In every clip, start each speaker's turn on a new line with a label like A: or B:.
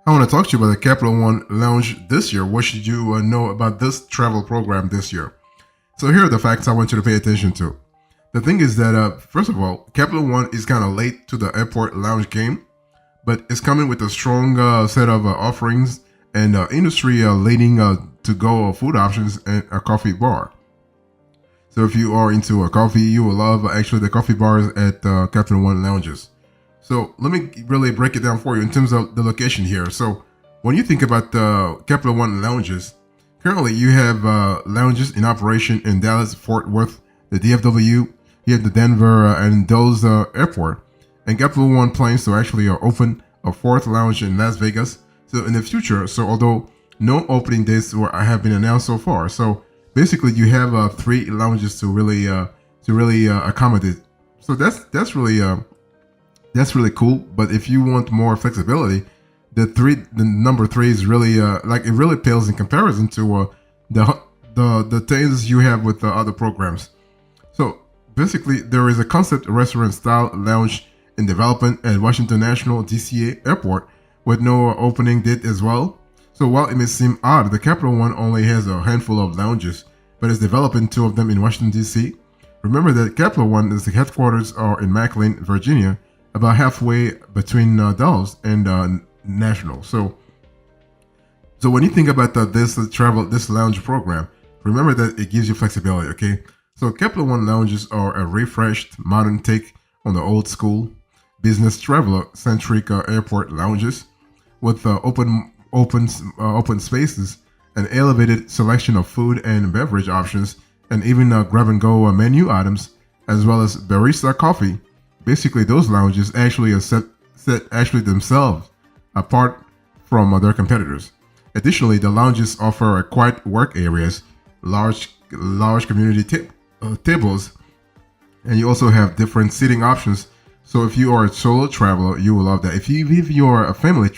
A: I want to talk to you about the Capital One Lounge this year. What should you know about this travel program this year? So here are the facts I want you to pay attention to. The thing is that, first of all, Capital One is kind of late to the airport lounge game, but it's coming with a strong set of offerings and industry leading to-go food options and a coffee bar. So if you are into a coffee, you will love actually the coffee bars at Capital One lounges. So let me really break it down for you in terms of the location here. So when you think about the Capital One lounges, currently you have lounges in operation in Dallas, Fort Worth, the DFW, you have the Denver and Dulles airport. And Capital One plans to actually open a fourth lounge in Las Vegas. So in the future, so although no opening dates have been announced so far, so basically you have 3 lounges to really accommodate. So that's really cool. But if you want more flexibility, the number 3 is really like it really pales in comparison to the things you have with the other programs. So basically, there is a concept restaurant style lounge in development at Washington National DCA Airport with no opening date as well. So while it may seem odd, the Capital One only has a handful of lounges, but is developing 2 of them in Washington DC. Remember that Capital One is the headquarters are in McLean, Virginia, about halfway between Dallas and National. So when you think about this lounge program, remember that it gives you flexibility. Okay, so Capital One lounges are a refreshed, modern take on the old school business traveler-centric airport lounges with open spaces, an elevated selection of food and beverage options, and even grab-and-go menu items, as well as barista coffee. Basically, those lounges actually set actually themselves apart from their competitors. Additionally, the lounges offer quiet work areas, large community tables, and you also have different seating options. So if you are a solo traveler, you will love that. If you are a family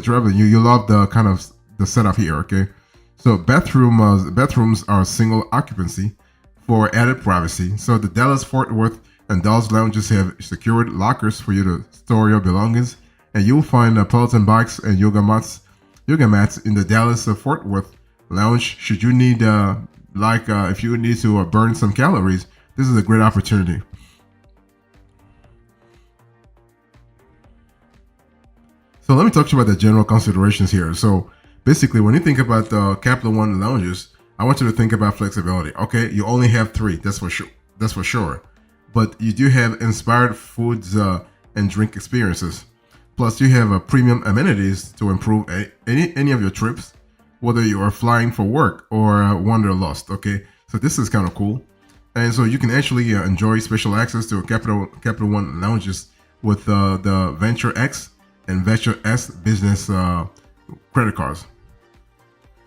A: traveler, you love the kind of the setup here. Okay, so bathrooms are single occupancy for added privacy. So the Dallas, Fort Worth, and Dallas lounges have secured lockers for you to store your belongings, and you'll find Peloton bikes and yoga mats in the Dallas Fort Worth lounge. Should you need if you need to burn some calories, this is a great opportunity. So let me talk to you about the general considerations here. So basically, when you think about the Capital One lounges, I want you to think about flexibility. Okay, you only have 3, that's for sure. But you do have inspired foods and drink experiences. Plus, you have premium amenities to improve any of your trips, whether you are flying for work or wanderlust. Okay, so this is kind of cool. And so you can actually enjoy special access to Capital One lounges with the Venture X and Venture S business credit cards.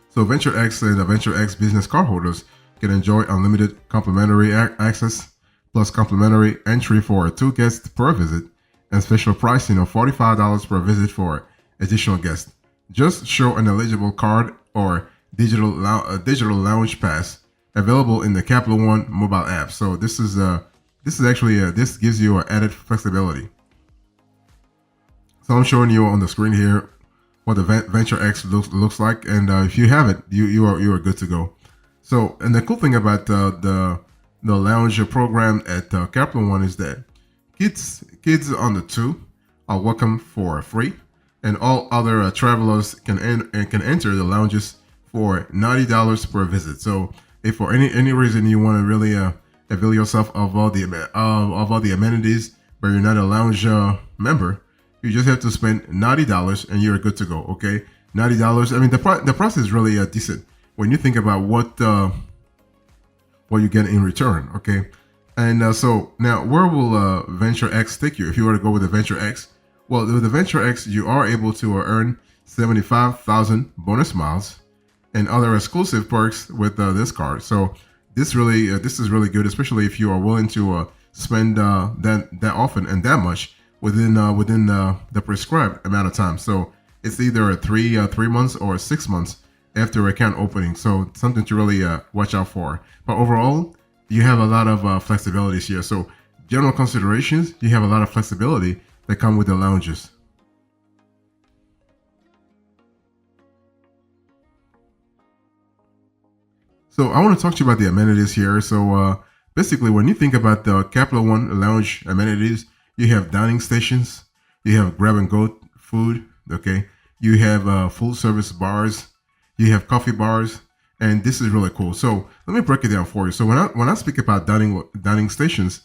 A: So Venture X and the Venture X business card holders can enjoy unlimited complimentary access, plus complimentary entry for 2 guests per visit, and special pricing of $45 per visit for additional guests. Just show an eligible card or digital lounge pass available in the Capital One mobile app. So this gives you added flexibility. So I'm showing you on the screen here what the Venture X looks like, and if you have it, you are good to go. So, and the cool thing about the lounge program at Capital One is that kids under 2 are welcome for free, and all other travelers can enter the lounges for $90 per visit. So, if for any reason you want to really avail yourself of all the amenities, but you're not a lounge member, you just have to spend $90 and you're good to go. Okay, $90. I mean, the price is really decent when you think about what you get in return. Okay, and so now where will Venture X take you if you were to go with the Venture X? Well, with the Venture X, you are able to earn 75,000 bonus miles and other exclusive perks with this card. So this is really good, especially if you are willing to spend that often and that much within the prescribed amount of time. So it's either 3 months or 6 months after account opening. So something to really watch out for. But overall, you have a lot of flexibilities here. So general considerations, you have a lot of flexibility that come with the lounges. So I want to talk to you about the amenities here. So basically, when you think about the Capital One Lounge amenities, you have dining stations, you have grab and go food, okay, you have full service bars, you have coffee bars, and this is really cool. So let me break it down for you. So when I speak about dining stations,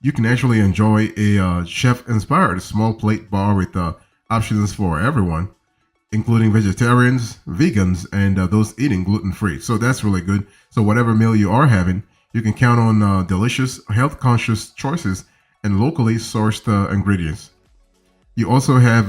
A: you can actually enjoy a chef inspired small plate bar with options for everyone, including vegetarians, vegans, and those eating gluten free. So that's really good. So whatever meal you are having, you can count on delicious, health conscious choices and locally sourced ingredients. You also have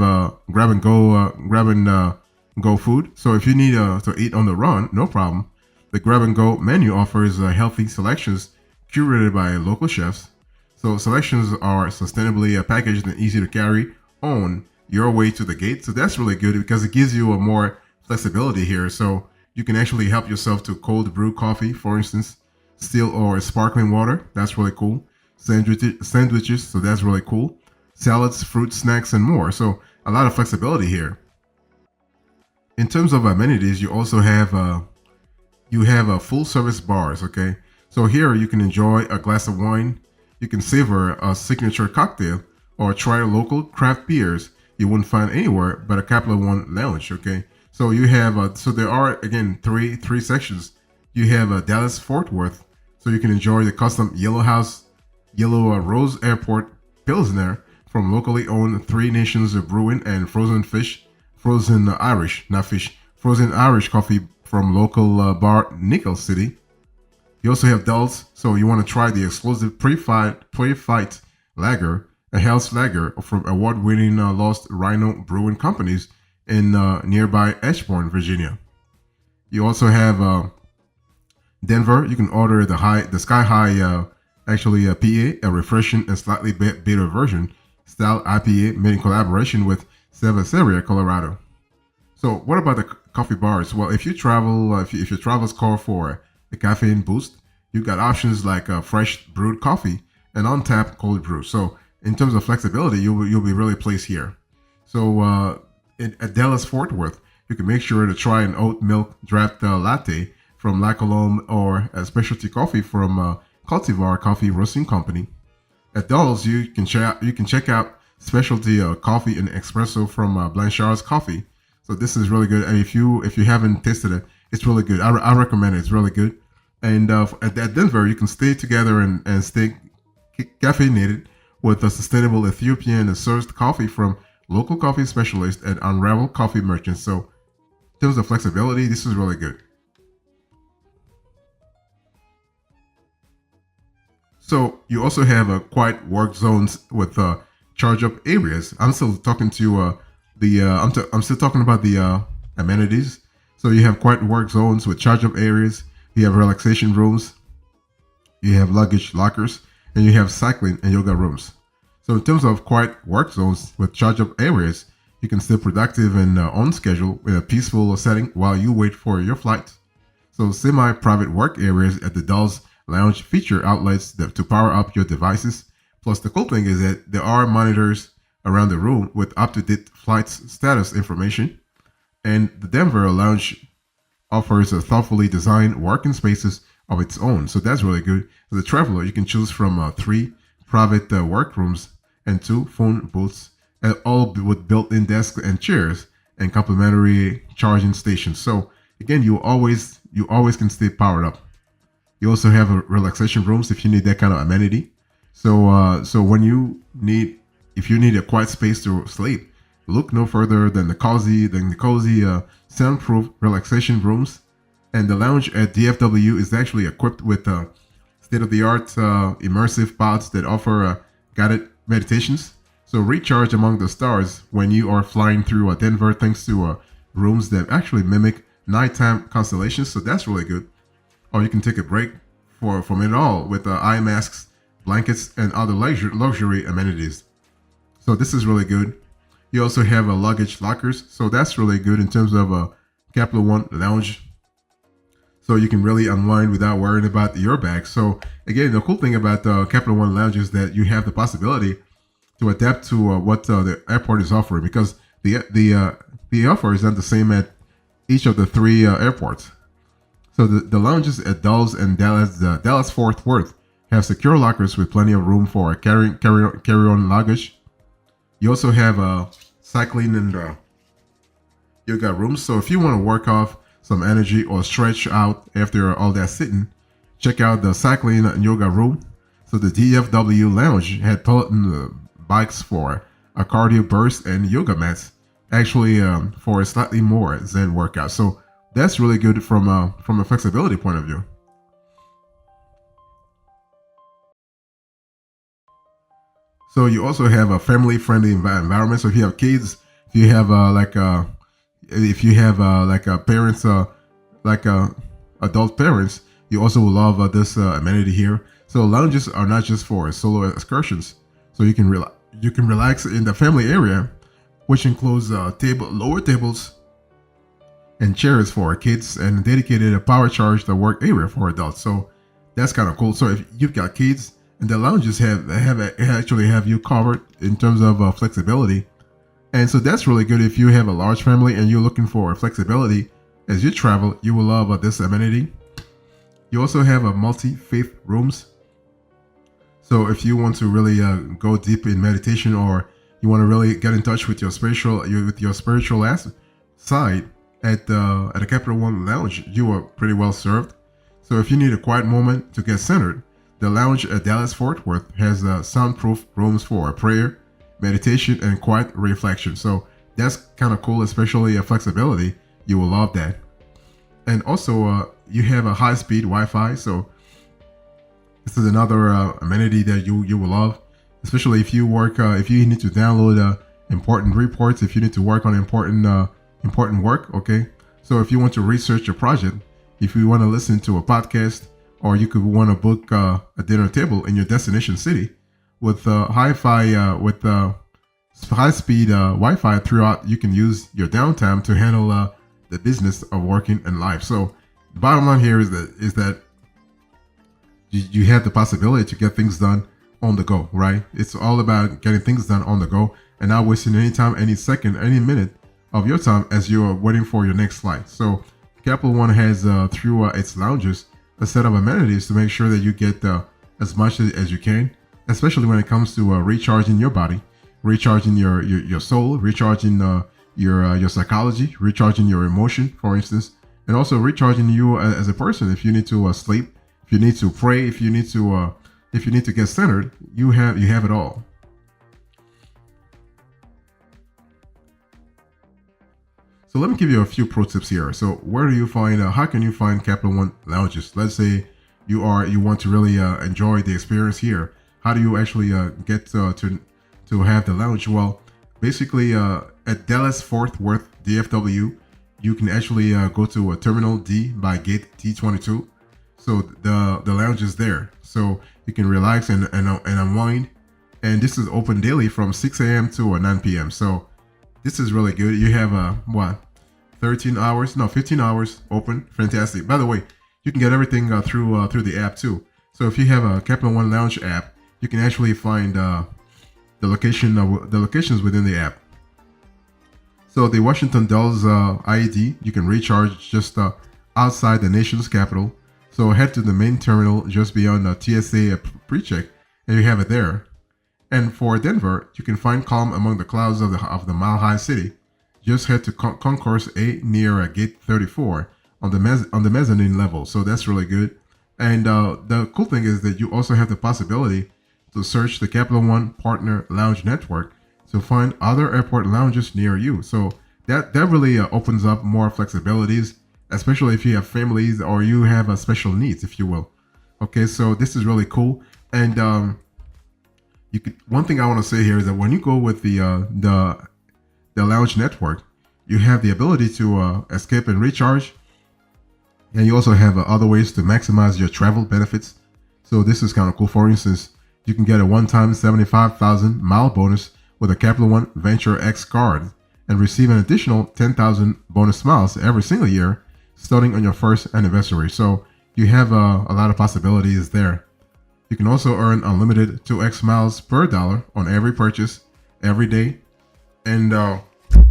A: grab and go food. So if you need to eat on the run, no problem. The grab and go menu offers healthy selections curated by local chefs. So selections are sustainably packaged and easy to carry on your way to the gate. So that's really good because it gives you a more flexibility here. So you can actually help yourself to cold brew coffee, for instance, still or sparkling water. That's really cool. Sandwiches. So that's really cool. Salads, fruit, snacks, and more. So a lot of flexibility here. In terms of amenities, you have a full service bars. Okay, so here you can enjoy a glass of wine, you can savor a signature cocktail, or try local craft beers you wouldn't find anywhere but a Capital One lounge. Okay, so you have so there are again three sections. You have Dallas Fort Worth, so you can enjoy the custom Yellow Rose Airport Pilsner from locally owned Three Nations Brewing and frozen Irish, not fish, frozen Irish coffee from local bar Nickel City. You also have Dulls, so you want to try the exclusive pre-fight lager, a health lager from award-winning Lost Rhino Brewing Companies in nearby Ashbourne, Virginia. You also have Denver. You can order the Sky High, actually a PA, a refreshing and slightly bitter version style IPA made in collaboration with Cerveceria, Colorado. So, what about the coffee bars? Well, if you travel, if your travels call for a caffeine boost, you got options like fresh brewed coffee and on-tap cold brew. So, in terms of flexibility, you'll be really pleased here. So, at Dallas Fort Worth, you can make sure to try an oat milk draft latte from La Colombe or a specialty coffee from Cultivar Coffee Roasting Company. At Dolls, you can check out specialty coffee and espresso from Blanchard's Coffee. So this is really good. And if you haven't tasted it, it's really good. I recommend it. It's really good. And at Denver, you can stay together and stay caffeinated with a sustainable Ethiopian sourced coffee from local coffee specialists and Unravel coffee merchants. So in terms of flexibility, this is really good. So you also have quiet work zones with charge up areas. I'm still talking to I'm still talking about the amenities. So you have quiet work zones with charge up areas. You have relaxation rooms. You have luggage lockers, and you have cycling and yoga rooms. So in terms of quiet work zones with charge up areas, you can stay productive and on schedule in a peaceful setting while you wait for your flight. So semi-private work areas at the Dolls Lounge feature outlets to power up your devices. Plus, the cool thing is that there are monitors around the room with up-to-date flight status information. And the Denver Lounge offers a thoughtfully designed working spaces of its own. So that's really good. As a traveler, you can choose from three private workrooms and two phone booths, and all with built-in desks and chairs and complimentary charging stations. So again, you always can stay powered up. You also have relaxation rooms if you need that kind of amenity. So when if you need a quiet space to sleep, look no further than the cozy soundproof relaxation rooms. And the lounge at DFW is actually equipped with state-of-the-art immersive pods that offer guided meditations. So recharge among the stars when you are flying through Denver, thanks to rooms that actually mimic nighttime constellations. So that's really good. Or you can take a break from it all with eye masks, blankets, and other luxury amenities. So this is really good. You also have luggage lockers, so that's really good in terms of a Capital One lounge. So you can really unwind without worrying about your bag. So again, the cool thing about Capital One lounge is that you have the possibility to adapt to what the airport is offering, because the offer is not the same at each of the three airports. So the lounges at Dulles and Dallas Fort Worth have secure lockers with plenty of room for carry-on luggage. You also have cycling and yoga rooms. So if you want to work off some energy or stretch out after all that sitting, check out the cycling and yoga room. So the DFW lounge had Peloton bikes for a cardio burst and yoga mats, actually for a slightly more zen workout. So that's really good from a flexibility point of view. So you also have a family-friendly environment. So if you have kids, if you have parents, adult parents, you also will love this amenity here. So lounges are not just for solo excursions. So you can relax in the family area, which includes lower tables and chairs for kids and dedicated power charged work area for adults. So that's kind of cool. So if you've got kids, and the lounges actually have you covered in terms of flexibility. And so that's really good if you have a large family and you're looking for flexibility as you travel. You will love this amenity. You also have a multi-faith rooms. So if you want to really go deep in meditation, or you want to really get in touch with your spiritual side at the Capital One Lounge, you are pretty well served. So if you need a quiet moment to get centered, the lounge at Dallas Fort Worth has soundproof rooms for prayer, meditation, and quiet reflection. So that's kind of cool, especially flexibility. You will love that. And also, you have a high-speed Wi-Fi. So this is another amenity that you will love, especially if you if you need to download important reports, if you need to work on important work. Okay, so if you want to research your project, if you want to listen to a podcast, or you could want to book a dinner table in your destination city with high-speed Wi-Fi throughout. You can use your downtime to handle the business of working and life. So the bottom line here is that you have the possibility to get things done on the go, right? It's all about getting things done on the go and not wasting any time, any second, any minute of your time as you're waiting for your next flight. So Capital One has through its lounges a set of amenities to make sure that you get as much as you can, especially when it comes to recharging your body, recharging your soul, recharging your psychology, recharging your emotion, for instance, and also recharging you as a person. If you need to sleep, if you need to pray, if you need to get centered, you have it all. So let me give you a few pro tips here. So where do you find, how can you find Capital One lounges? Let's say you want to really enjoy the experience here. How do you actually get to have the lounge? Well, basically at Dallas Fort Worth DFW, you can actually go to Terminal D by Gate T22. So the lounge is there. So you can relax and unwind. And this is open daily from 6 a.m. to 9 p.m. So this is really good. You have 15 hours open. Fantastic. By the way, you can get everything through the app too. So if you have a Capital One Lounge app, you can actually find the locations within the app. So the Washington Dulles IED, you can recharge just outside the nation's capital. So head to the main terminal just beyond the TSA pre-check, and you have it there. And for Denver, you can find calm among the clouds of the Mile High City. Just head to Concourse A near Gate 34 on the mezzanine level. So that's really good. And the cool thing is that you also have the possibility to search the Capital One Partner Lounge Network to find other airport lounges near you. So that really opens up more flexibilities, especially if you have families or you have special needs, if you will. Okay, so this is really cool. And one thing I want to say here is that when you go with the lounge network, you have the ability to escape and recharge, and you also have other ways to maximize your travel benefits. So this is kind of cool. For instance, you can get a one-time 75,000 mile bonus with a Capital One Venture X card and receive an additional 10,000 bonus miles every single year starting on your first anniversary. So you have a lot of possibilities there. You can also earn unlimited 2x miles per dollar on every purchase every day. And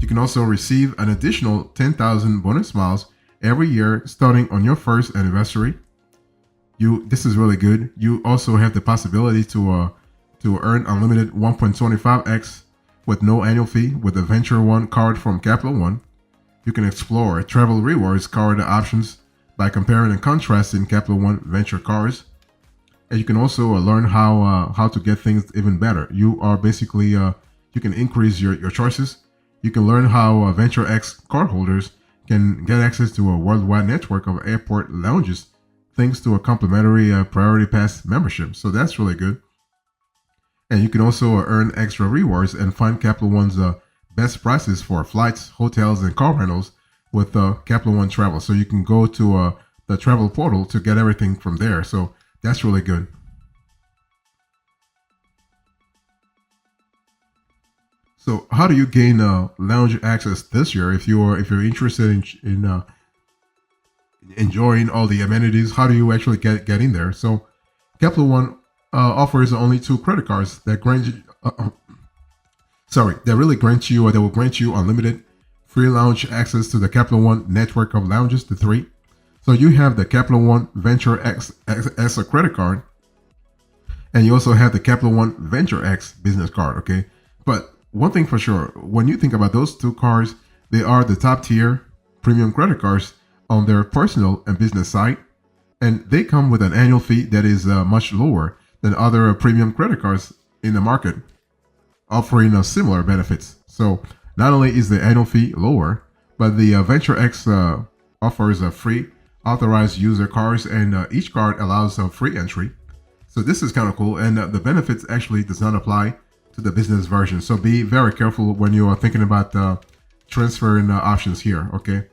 A: you can also receive an additional 10,000 bonus miles every year starting on your first anniversary. This is really good. You also have the possibility to earn unlimited 1.25x with no annual fee with the Venture One card from Capital One. You can explore travel rewards card options by comparing and contrasting Capital One Venture cards. And you can also learn how to get things even better. You are basically you can increase your choices. You can learn how Venture X cardholders can get access to a worldwide network of airport lounges thanks to a complimentary Priority Pass membership. So that's really good. And you can also earn extra rewards and find Capital One's best prices for flights, hotels, and car rentals with Capital One Travel. So you can go to the travel portal to get everything from there. So that's really good. So how do you gain lounge access this year? If you're interested in enjoying all the amenities, how do you actually get in there? So Capital One offers only two credit cards that grant you, that really grant you, or that will grant you unlimited free lounge access to the Capital One network of lounges, the three. So you have the Capital One Venture X as a credit card, and you also have the Capital One Venture X business card. Okay, but one thing for sure, when you think about those two cards, they are the top tier premium credit cards on their personal and business side, and they come with an annual fee that is much lower than other premium credit cards in the market, offering similar benefits. So not only is the annual fee lower, but the Venture X offers a free authorized user cards, and each card allows a free entry. So this is kind of cool, and the benefits actually does not apply to the business version. So be very careful when you are thinking about transferring options here. Okay.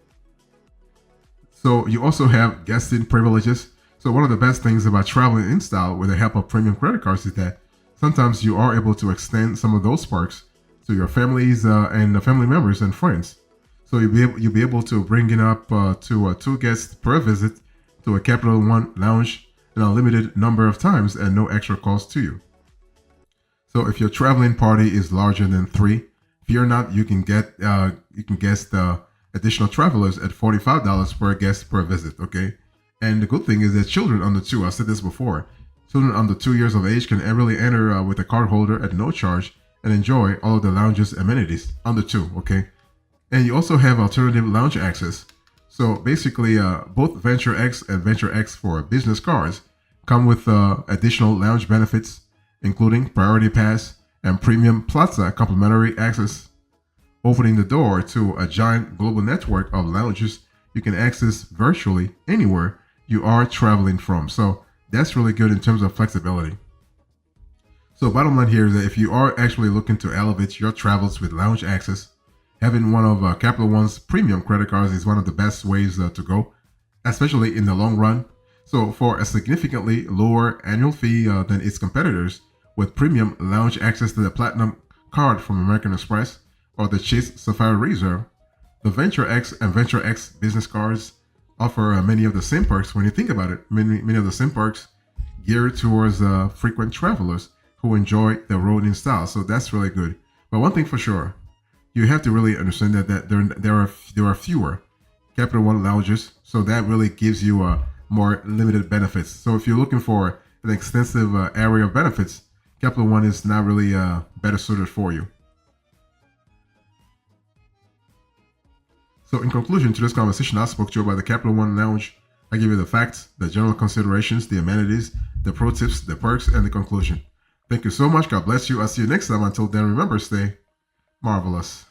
A: So you also have guesting privileges. So one of the best things about traveling in style with the help of premium credit cards is that sometimes you are able to extend some of those perks to your families and family members and friends. So you'll be able to bring it up to 2 guests per visit to a Capital One lounge an unlimited number of times and no extra cost to you. So if your traveling party is larger than 3, fear not, you can guest additional travelers at $45 per guest per visit. Okay, and the good thing is that children under 2, I said this before, children under 2 years of age can really enter with a card holder at no charge and enjoy all of the lounge's amenities under 2. Okay, and you also have alternative lounge access. So basically, both Venture X and Venture X for business cards come with additional lounge benefits, including Priority Pass and Premium Plaza complimentary access, opening the door to a giant global network of lounges you can access virtually anywhere you are traveling from. So that's really good in terms of flexibility. So bottom line here is that if you are actually looking to elevate your travels with lounge access, having one of Capital One's premium credit cards is one of the best ways to go, especially in the long run. So for a significantly lower annual fee than its competitors, with premium lounge access to the Platinum card from American Express or the Chase Sapphire Reserve, the Venture X and Venture X business cards offer many of the same perks. When you think about it, many of the same perks geared towards frequent travelers who enjoy the road in style. So that's really good. But one thing for sure, you have to really understand that there are fewer Capital One lounges, so that really gives you more limited benefits. So if you're looking for an extensive area of benefits, Capital One is not really better suited for you. So in conclusion to this conversation, I spoke to you about the Capital One Lounge. I give you the facts, the general considerations, the amenities, the pro tips, the perks, and the conclusion. Thank you so much. God bless you. I'll see you next time. Until then, remember, stay marvelous.